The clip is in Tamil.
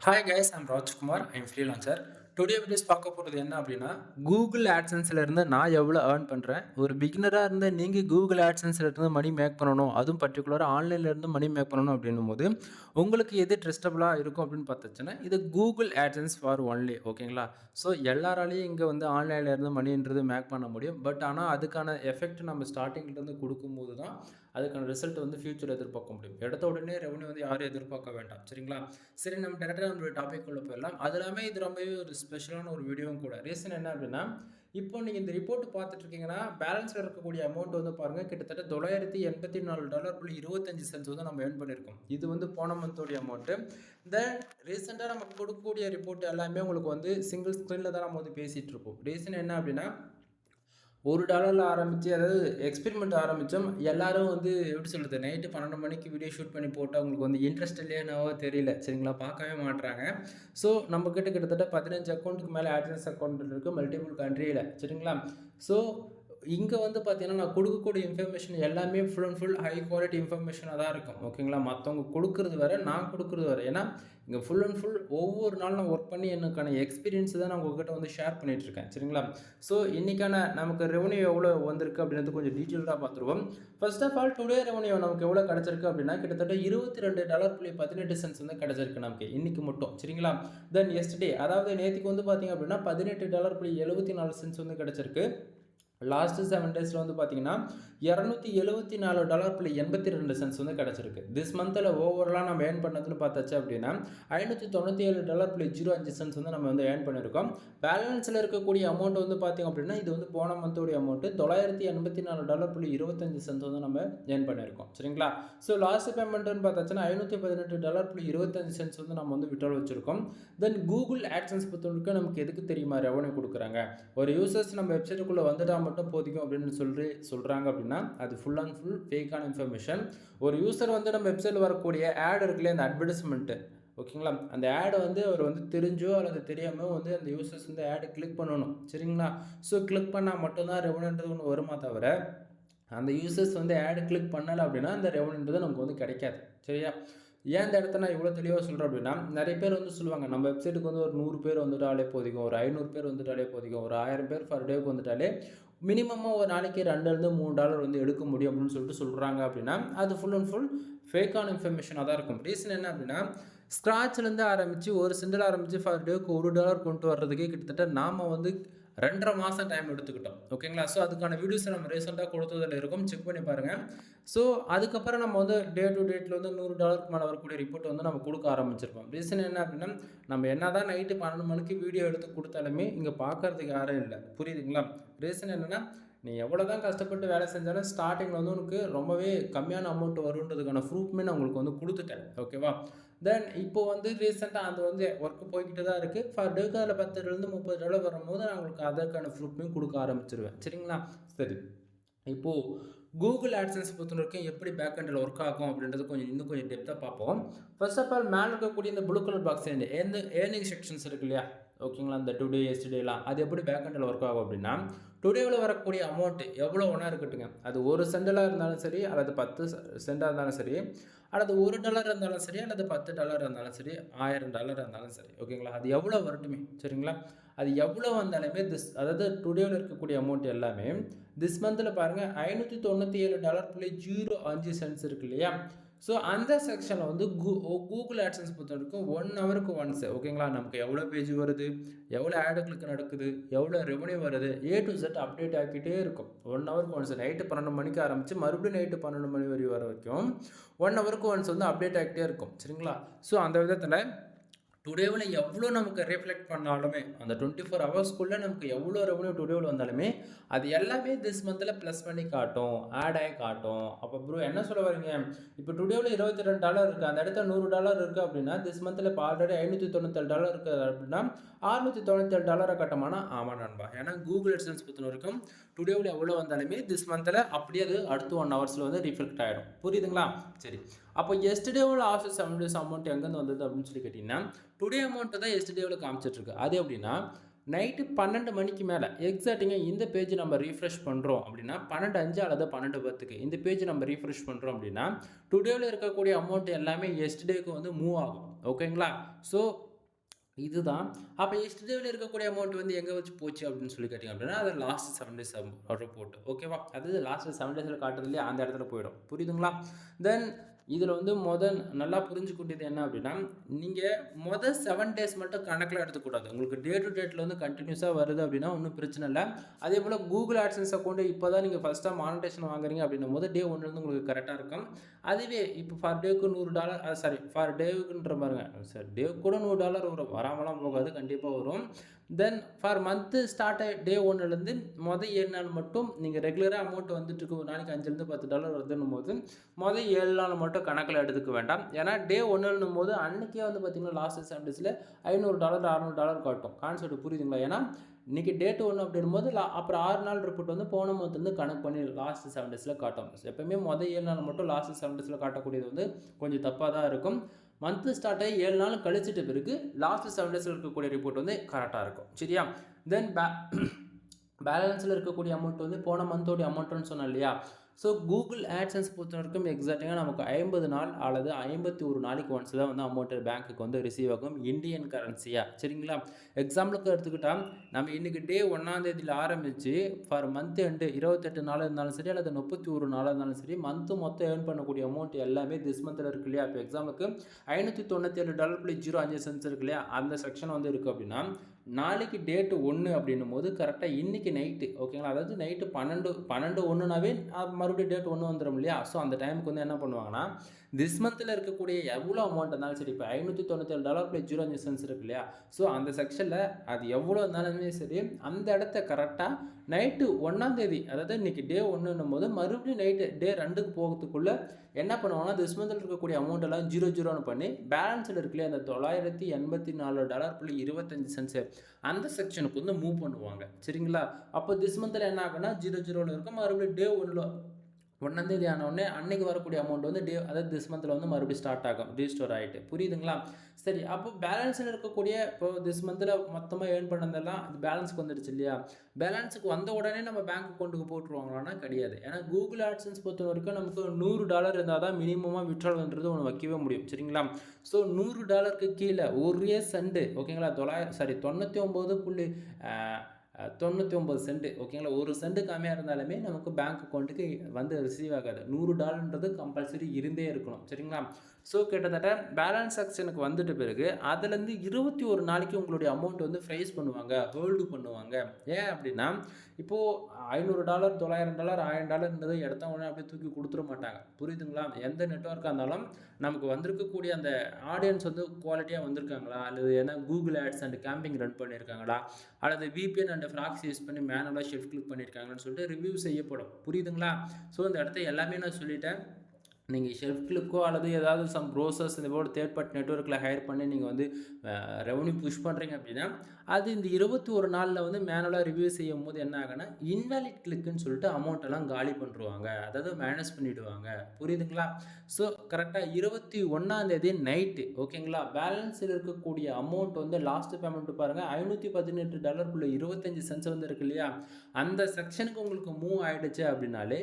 Hi guys, I'm Rajkumar. I'm freelancer. Today videos பார்க்க போகிறது என்ன அப்படின்னா கூகுள் ஆட்சன்ஸில் இருந்து நான் எவ்வளோ ஏர்ன் பண்ணுறேன். ஒரு பிகினராக இருந்து நீங்கள் கூகுள் ஆட்சன்ஸில் இருந்து மணி மேக் பண்ணணும், அதுவும் பர்டிகுலராக ஆன்லைன்லேருந்து மணி மேக் பண்ணணும் அப்படின்னும் போது உங்களுக்கு எது ட்ரஸ்டபுளாக இருக்கும் அப்படின்னு பார்த்துச்சுன்னா இது கூகுள் ஆட்சன்ஸ் ஃபார் ஒன்லி. ஓகேங்களா? ஸோ எல்லாராலையும் இங்கே வந்து ஆன்லைனில் இருந்து மணின்றது மேக் பண்ண முடியும். பட் ஆனால் அதுக்கான எஃபெக்ட் நம்ம ஸ்டார்டிங்லேருந்து கொடுக்கும்போது தான் அதுக்கான ரிசல்ட் வந்து ஃபியூச்சர் எதிர்பார்க்க முடியும். எடுத்த உடனே ரெவன்யூ வந்து யாரும் எதிர்பார்க்க வேண்டாம். சரிங்களா? சரி, நம்ம டேரெக்டாக நம்மளுடைய டாபிக் உள்ள போயிடலாம். அது எல்லாமே இது ரொம்பவே ஒரு ஸ்பெஷலான ஒரு வீடியோவும் கூட. ரீசன் என்ன அப்படின்னா, இப்போ நீங்கள் இந்த ரிப்போர்ட் பார்த்துட்டு இருக்கீங்கன்னா பேலன்ஸில் இருக்கக்கூடிய அமௌண்ட் வந்து பாருங்கள், கிட்டத்தட்ட $984.25 வந்து நம்ம ஏர்ன் பண்ணியிருக்கோம். இது வந்து போன மந்தோடைய அமௌண்ட்டு. தென் ரீசெண்டாக நம்ம கொடுக்கக்கூடிய ரிப்போர்ட் எல்லாமே உங்களுக்கு வந்து சிங்கிள் ஸ்க்ரீனில் தான் நம்ம வந்து பேசிகிட்டு இருப்போம். ரீசன் என்ன அப்படின்னா, $1 ஆரம்பித்து, அதாவது எக்ஸ்பெரிமெண்ட் ஆரம்பித்தோம். எல்லாரும் வந்து எப்படி சொல்கிறது, நைட்டு 12 மணிக்கு வீடியோ ஷூட் பண்ணி போட்டால் அவங்களுக்கு வந்து இன்ட்ரெஸ்ட் இல்லையானவோ தெரியல. சரிங்களா? பார்க்கவே மாட்டுறாங்க. ஸோ நம்மக்கிட்ட கிட்டத்தட்ட 15 அக்கௌண்ட்டுக்கு மேலே ஆட்சன்ஸ் அக்கௌண்ட் இருக்குது மல்டிபிள் கண்ட்ரியில். சரிங்களா? ஸோ இங்கே வந்து பார்த்தீங்கன்னா நான் கொடுக்கக்கூடிய இன்ஃபர்மேஷன் எல்லாமே full and full high quality இன்ஃபர்மேஷனாக தான் இருக்கும். ஓகேங்களா? மற்றவங்க கொடுக்குறது வேறு, நான் கொடுக்குறது வேறு. ஏன்னா இங்கே ஃபுல் அண்ட் ஃபுல் ஒவ்வொரு நாளும் நான் ஒர்க் பண்ணி எனக்கான எக்ஸ்பீரியன்ஸ் தான் நான் உங்கள்கிட்ட வந்து ஷேர் பண்ணிகிட்ருக்கேன். சரிங்களா? ஸோ இன்றைக்கான நமக்கு ரெவன்யூ எவ்வளோ வந்திருக்கு அப்படின்றது கொஞ்சம் டீட்டெயில்டாக பார்த்துருவோம். First of all today revenue நமக்கு எவ்வளோ கிடச்சிருக்கு அப்படின்னா கிட்டத்தட்ட $22.18 வந்து கிடச்சிருக்கு நமக்கு இன்றைக்கி மட்டும். சரிங்களா? தென் எஸ்டே, அதாவது நேற்றுக்கு வந்து பார்த்திங்க அப்படின்னா $18.74 வந்து கிடச்சிருக்கு. லாஸ்ட்டு 7 டேஸில் வந்து பார்த்தீங்கன்னா $274.82 வந்து கிடச்சிருக்கு. திஸ் மந்தில் ஓவராலாக நம்ம ஏர்ன் பண்ணதுன்னு பார்த்தாச்சு அப்படின்னா $597.05 வந்து நம்ம வந்து ஏர்ன் பண்ணியிருக்கோம். பேலன்ஸில் இருக்கக்கூடிய அமௌண்ட் வந்து பார்த்திங்க அப்படின்னா இது வந்து போன மந்தோடைய அமௌண்ட்டு $984.25 வந்து நம்ம ஏர்ன் பண்ணியிருக்கோம். சரிங்களா? ஸோ லாஸ்ட் பேமெண்ட்டுன்னு பார்த்தாச்சுன்னா $518.25 வந்து நம்ம வந்து விட்ரால் வச்சுருக்கோம். தென் கூகுள் ஆட்சன்ஸ் பொறுத்தவரைக்கும் நமக்கு எதுக்கு தெரியுமா ரெவன்யூ கொடுக்குறாங்க? ஒரு யூசர்ஸ் நம்ம வெப்சைட்டுக்குள்ளே வந்துட்டால் மட்டும் போதிக்கும் அப்படின்னு சொல்கிறாங்க அப்படின்னா அது ஃபுல் அண்ட் ஃபுல் ஃபேக்கான இன்ஃபர்மேஷன். ஒரு யூசர் வந்து நம்ம வெப்சைட்டில் வரக்கூடிய ஆட் இருக்குல்லையே, அந்த அட்வர்டைஸ்மெண்ட்டு, ஓகேங்களா, அந்த ஆடை வந்து அவர் வந்து தெரிஞ்சோ அல்லது தெரியாமோ வந்து அந்த யூசர்ஸ் வந்து ஆடை கிளிக் பண்ணணும். சரிங்களா? ஸோ கிளிக் பண்ணால் மட்டும்தான் ரெவன்யூன்றது ஒன்று வருமா தவிர அந்த யூசர்ஸ் வந்து ஆடு கிளிக் பண்ணலை அப்படின்னா அந்த ரெவன்யூன்றது நமக்கு வந்து கிடைக்காது. சரியா? ஏன் இந்த இடத்த நான் இவ்வளோ தெளிவாக சொல்கிறேன் அப்படின்னா, நிறைய பேர் வந்து சொல்லுவாங்க நம்ம வெப்சைட்டுக்கு வந்து ஒரு 100 பேர் வந்துட்டாலே போதிக்கும், ஒரு 500 பேர் வந்துட்டாலே போதிக்கும், ஒரு 1000 பேர் பர் டேக்கு வந்துட்டாலே மினிமமாக ஒரு நாளைக்கு $2-3 வந்து எடுக்க முடியும் அப்படின்னு சொல்லிட்டு சொல்கிறாங்க அப்படின்னா அது ஃபுல் அண்ட் ஃபுல் ஃபேக்கான இன்ஃபர்மேஷனாக தான் இருக்கும். ரீசன் என்ன அப்படின்னா, ஸ்க்ராட்ச்லேருந்து ஆரம்பித்து ஒரு சென்டில் ஆரம்பித்து பர் டேக்கு $1 கொண்டு வர்றதுக்கே கிட்டத்தட்ட நாம் வந்து 2.5 மாதம் டைம் எடுத்துக்கிட்டோம். ஓகேங்களா? ஸோ அதுக்கான வீடியோஸை நம்ம ரீசெண்டாக கொடுத்ததில் இருக்கும், செக் பண்ணி பாருங்கள். ஸோ அதுக்கப்புறம் நம்ம வந்து டே டு டேட்டில் வந்து $100 மேலே வரக்கூடிய ரிப்போர்ட் வந்து நம்ம கொடுக்க ஆரம்பிச்சிருப்போம். ரீசன் என்ன அப்படின்னா, நம்ம என்ன தான் நைட்டு 12 மணிக்கு வீடியோ எடுத்து கொடுத்தாலுமே இங்கே பார்க்குறதுக்கு யாரும் இல்லை. புரியுதுங்களா? ரீசன் என்னென்னா, நீ எவ்வளோ தான் கஷ்டப்பட்டு வேலை செஞ்சாலும் ஸ்டார்டிங்கில் வந்து உனக்கு ரொம்பவே கம்மியான அமௌண்ட் வருன்றதுக்கான ப்ரூஃப்மே நான் உங்களுக்கு வந்து கொடுத்துட்டேன். ஓகேவா? தென் இப்போ வந்து ரீசெண்டாக அது வந்து ஒர்க்கு போய்கிட்டு தான் இருக்குது. பர் டேக்கு அதில் $10-30 வரும்போது நான் உங்களுக்கு அதற்கான ப்ரூஃப்மையும் கொடுக்க ஆரம்பிச்சிருவேன். சரிங்களா? சரி, இப்போது கூகுள் ஆட்சன்ஸ் பொறுத்தவரைக்கும் எப்படி பேக் எண்டில் ஒர்க் ஆகும் அப்படின்றது இன்னும் கொஞ்சம் டெப்த்தாக பார்ப்போம். ஃபர்ஸ்ட் ஆஃப் ஆல் மேலே இருக்கக்கூடிய இந்த ப்ளூ கலர் பாக்ஸ் எந்த ஏர்னிங் செக்ஷன்ஸ் இருக்கு இல்லையா? ஓகேங்களா? இந்த டுடே எஸ்டேலாம் அது எப்படி பேக் எண்டில் ஒர்க் ஆகும் அப்படின்னா, டுடேவில் வரக்கூடிய அமௌண்ட்டு எவ்வளோ ஒன்றா இருக்கட்டுங்க, அது ஒரு சென்டலாக இருந்தாலும் சரி, அல்லது 10 சென்டாக இருந்தாலும் சரி, அல்லது $1 இருந்தாலும் சரி, அல்லது $10 இருந்தாலும் சரி, $1000 இருந்தாலும் சரி, ஓகேங்களா? அது எவ்வளோ வரட்டுமே. சரிங்களா? அது எவ்வளோ வந்தாலுமே அதாவது டுடேவில் இருக்கக்கூடிய அமௌண்ட் எல்லாமே திஸ் மந்தில் பாருங்கள் $597.05 இருக்கு இல்லையா? ஸோ அந்த செக்ஷனில் வந்து கூகுள் ஆட்சன்ஸ் பொறுத்த வரைக்கும் 1 ஹவருக்கு ஒன்ஸ், ஓகேங்களா, நமக்கு எவ்வளோ பேஜ் வருது, எவ்வளோ ஆடு கிளிக் நடக்குது, எவ்வளோ ரெவன்யூ வருது, A to Z அப்டேட் ஆக்கிட்டே இருக்கும். 1 ஹவருக்கு ஒன்ஸ், நைட்டு 12 மணிக்கு ஆரம்பித்து மறுபடியும் நைட்டு 12 மணி வரைக்கும் 1 ஹவருக்கு ஒன்ஸ் வந்து அப்டேட் ஆகிட்டே இருக்கும். சரிங்களா? ஸோ அந்த விதத்தில் டுடேவில் எவ்வளோ நமக்கு ரிஃப்ளெக்ட் பண்ணாலுமே அந்த 24 ஹவர்ஸ்க்குள்ளே நமக்கு எவ்வளோ ரெவன்யூ டுடேவில் வந்தாலுமே அது எல்லாமே திஸ் மந்தில் ப்ளஸ் பண்ணி காட்டும், ஆட் ஆகி காட்டும். அப்போ ப்ரோ என்ன சொல்ல வரீங்க, இப்போ டுடேவில் $22 இருக்குது, அந்த இடத்துல $100 இருக்குது அப்படின்னா திஸ் மந்தில் இப்போ ஆல்ரெடி $597 இருக்குது அப்படின்னா $697 கட்டமானா? ஆமாம் நண்பா. ஏன்னா கூகுள் AdSense பொறுத்த வரைக்கும் டுடேவில் எவ்வளோ வந்தாலுமே திஸ் மந்தில் அப்படியே அது அடுத்து 1 ஹவர்ஸில் வந்து ரிஃப்ளெக்ட் ஆகிடும். புரியுதுங்களா? சரி, அப்போ எஸ்டர்டேவில் ஆஃப்டர் 7 days அமௌண்ட் எங்கேருந்து வந்தது அப்படின்னு சொல்லி கேட்டிங்கன்னா, டுடே அமௌண்ட்டு தான் எஸ்டர்டேவில் காமிச்சிட்ருக்கு. அது எப்படின்னா, நைட்டு 12 மணிக்கு மேலே எக்ஸாக்டிங்க இந்த பேஜ் நம்ம ரீஃப்ரெஷ் பண்ணுறோம் அப்படின்னா 12:05 அல்லது 12:10 இந்த பேஜ் நம்ம ரீஃப்ரெஷ் பண்ணுறோம் அப்படின்னா டுடேவில் இருக்கக்கூடிய அமௌண்ட் எல்லாமே எஸ்டர்டேக்கு வந்து மூவ் ஆகும். ஓகேங்களா? ஸோ இதுதான். அப்ப எஸ்டர்டேல இருக்கக்கூடிய அமௌண்ட் வந்து எங்க வச்சு போச்சு அப்படின்னு சொல்லி கேட்டீங்க அப்படின்னா, அது லாஸ்ட் 7 டேஸ் ரிப்போர்ட். ஓகேவா? அதாவது லாஸ்ட் 7 டேஸ்ல காட்டுது இல்லையா? அந்த இடத்துல போயிடும். புரியுதுங்களா? தென் இதில வந்து நல்லா புரிஞ்சுக்கூடியது என்ன அப்படின்னா, நீங்க 7 டேஸ் மட்டும் கணக்குல எடுத்துக்கக்கூடாது. உங்களுக்கு டே டு டேட்ல வந்து கன்டினியூஸா வருது அப்படின்னா ஒண்ணும் பிரச்சனை இல்ல. அதேபோல Google AdSense அக்கவுண்ட் இப்ப தான் நீங்க ஃபர்ஸ்ட்டா மானிடைசேஷன் வாங்குறீங்க அப்படின்னும்போது, டே 1 இருந்து உங்களுக்கு கரெக்ட்டா இருக்கும். அதுவே இப்போ ஃபார் டேக்கு $100 சாரி ஃபார் டேக்குன்ற பாருங்க. சார் டேக்கு கூட $100 வரும். வராமலாம் போகாது. கண்டிப்பா வரும். தென் ஃபார் மந்த் ஸ்டார்ட் டே 1லேருந்து 7 நாள் மட்டும் நீங்கள் ரெகுலராக அமௌண்ட் வந்துட்டு இருக்கு. ஒரு நாளைக்கு $5லேருந்து $10 வருதுன்னும் போது 7 நாள் மட்டும் கணக்கில் எடுத்துக்க வேண்டாம். ஏன்னா டே 1ன்னும் போது அன்னைக்கே வந்து பார்த்தீங்கன்னா லாஸ்ட் 7 டேஸில் $500 $600 காட்டும். கான்செப்ட் புரியுதுங்களா? ஏன்னா இன்னைக்கு டேட் 1 அப்படின்னும்போது அப்புறம் 6 நாள் ரிப்போர்ட் வந்து போன மந்த் வந்து கணக்கு பண்ணி லாஸ்ட் 7 டேஸில் காட்டும். எப்பவுமே 7 நாள் மட்டும் லாஸ்ட் 7 டேஸில் காட்டக்கூடியது வந்து கொஞ்சம் தப்பாக தான் இருக்கும். மந்த் ஸ்டார்ட் ஆகி 7 நாள் கழிச்சிட்ட பிறகு லாஸ்ட் 7 டேஸில் இருக்கக்கூடிய ரிப்போர்ட் வந்து கரெக்டாக இருக்கும். சரியா? தென் பேலன்ஸில் இருக்கக்கூடிய அமௌண்ட் வந்து போன மந்தோடைய அமௌண்ட்டுன்னு சொன்னேன் இல்லையா? ஸோ கூகுள் ஆட்சன்ஸ் பொறுத்த வரைக்கும் எக்ஸாக்டாக நமக்கு 50 நாள் அல்லது 51 நாளைக்கு ஒன்ஸ் தான் வந்து அமௌண்ட்டு பேங்க்குக்கு வந்து ரிசீவ் ஆகும் இந்தியன் கரன்சியாக. சரிங்களா? எக்ஸாம்பிளுக்கு எடுத்துக்கிட்டால் நம்ம இன்றைக்கி டே 1 ஆரம்பித்து ஃபார் மந்த் எண்டு 28 நாள் இருந்தாலும் சரி அல்லது 31 நாளாக இருந்தாலும் சரி மந்த்து மொத்தம் ஏர்ன் பண்ணக்கூடிய அமௌண்ட் எல்லாமே திஸ் மந்தில் இருக்கு இல்லையா? இப்போ எக்ஸாம்பிளுக்கு $597.05 இருக்கு இல்லையா? அந்த செக்ஷன் வந்து இருக்குது அப்படின்னா நாளைக்கு டேட்டு 1 அப்படின்னும் போது கரெக்டாக இன்றைக்கி நைட்டு ஓகேங்களா? அதாவது நைட்டு 12:01னாவே மறுபடியும் டேட் 1 வந்துடும் இல்லையா? ஸோ அந்த டைமுக்கு வந்து என்ன பண்ணுவாங்கன்னா திஸ் மந்தில் இருக்கக்கூடிய எவ்வளோ அமௌண்ட் இருந்தாலும் சரி இப்போ $597.05 இருக்கு இல்லையா? ஸோ அந்த செக்ஷனில் அது எவ்வளோ இருந்தாலுமே சரி அந்த இடத்த கரெக்டாக நைட்டு 1 அதாவது இன்றைக்கி டே 1ன்னும் போது மறுபடியும் நைட்டு டே 2க்கு போகிறதுக்குள்ளே என்ன பண்ணுவாங்கன்னா திஸ் மந்தில் இருக்கக்கூடிய அமௌண்ட் எல்லாம் 00ன்னு பண்ணி பேலன்ஸில் இருக்கு இல்லையா? அந்த $984.25 அந்த செக்ஷனுக்கு வந்து மூவ் பண்ணுவாங்க. சரிங்களா? அப்போ திஸ் மந்தில் என்ன ஆகுன்னா 00ல இருக்கும். மறுபடியும் டே 1ல 1 ஆனவுடனே அன்னைக்கு வரக்கூடிய அமௌண்ட் வந்து அதாவது திஸ் மந்தில் வந்து மறுபடியும் ஸ்டார்ட் ஆகும் ரீஸ்டோர் ஆகிட்டு. புரியுதுங்களா? சரி, அப்போ பேலன்ஸில் இருக்கக்கூடிய இப்போ திஸ் மந்தில் மொத்தமாக ஏர்ன் பண்ணதெல்லாம் அது பேலன்ஸுக்கு வந்துடுச்சு இல்லையா? பேலன்ஸுக்கு வந்த உடனே நம்ம பேங்க் அக்கௌண்ட்டுக்கு போட்டுருவாங்களான்னா கிடையாது. ஏன்னா கூகுள் ஆட்சன்ஸ் பொறுத்த வரைக்கும் நமக்கு $100 இருந்தால் தான் மினிமமாக விட்ரால்ன்றது ஒன்று வைக்கவே முடியும். சரிங்களா? ஸோ $100க்கு கீழே ஒரே சென்ட் ஓகேங்களா? 99 சென்ட் ஓகேங்களா? ஒரு சென்ட் கம்மியாக இருந்தாலுமே நமக்கு பேங்க் அக்கௌண்ட்டுக்கு வந்து ரிசீவ் ஆகாது. $100ன்றது கம்பல்சரி இருந்தே இருக்கணும். சரிங்களா? ஸோ கிட்டத்தட்ட பேலன்ஸ் செக்ஷனுக்கு வந்துட்ட பிறகு அதுலேருந்து 21 நாளைக்கு உங்களுடைய அமௌண்ட் வந்து ஃப்ரைஸ் பண்ணுவாங்க, ஹோல்டு பண்ணுவாங்க. ஏன் அப்படின்னா இப்போது $500 $900 $1000 எடுத்த உடனே அப்படியே தூக்கி கொடுத்துட மாட்டாங்க. புரியுதுங்களா? எந்த நெட்வொர்க்காக இருந்தாலும் நமக்கு வந்திருக்கக்கூடிய அந்த ஆடியன்ஸ் வந்து குவாலிட்டியாக வந்திருக்காங்களா, அல்லது ஏன்னா Google ads and camping run பண்ணியிருக்காங்களா, அல்லது விபிஎன் அண்ட் ஃப்ராக்ஸ் யூஸ் பண்ணி மேனுவலாக ஷிஃப்ட் கிளிக் பண்ணியிருக்காங்கன்னு சொல்லிட்டு ரிவ்யூ செய்யப்படும். புரியுதுங்களா? ஸோ இந்த இடத்த எல்லாமே நான் சொல்லிட்டேன். நீங்கள் ஷெல்ஃப் கிளிக்கோ அல்லது ஏதாவது சம் ப்ரோசர்ஸ் இந்த போர்டு தேர்ட் பார்ட்டி நெட்வொர்க்கில் ஹையர் பண்ணி நீங்கள் வந்து ரெவன்யூ புஷ் பண்ணுறீங்க அப்படின்னா அது இந்த 21 நாளில் வந்து மேனுவலாக ரிவ்யூ செய்யும் போது என்ன ஆகுன்னா இன்வாலிட் கிளிக்குன்னு சொல்லிட்டு அமௌண்ட் எல்லாம் காலி பண்ணுருவாங்க, அதாவது மைனஸ் பண்ணிவிடுவாங்க. புரியுதுங்களா? ஸோ கரெக்டாக 21 நைட்டு ஓகேங்களா? பேலன்ஸில் இருக்கக்கூடிய அமௌண்ட் வந்து லாஸ்ட் பேமெண்ட் பாருங்கள் $518.25 வந்து இருக்கு இல்லையா? அந்த செக்ஷனுக்கு உங்களுக்கு மூவ் ஆகிடுச்சு அப்படின்னாலே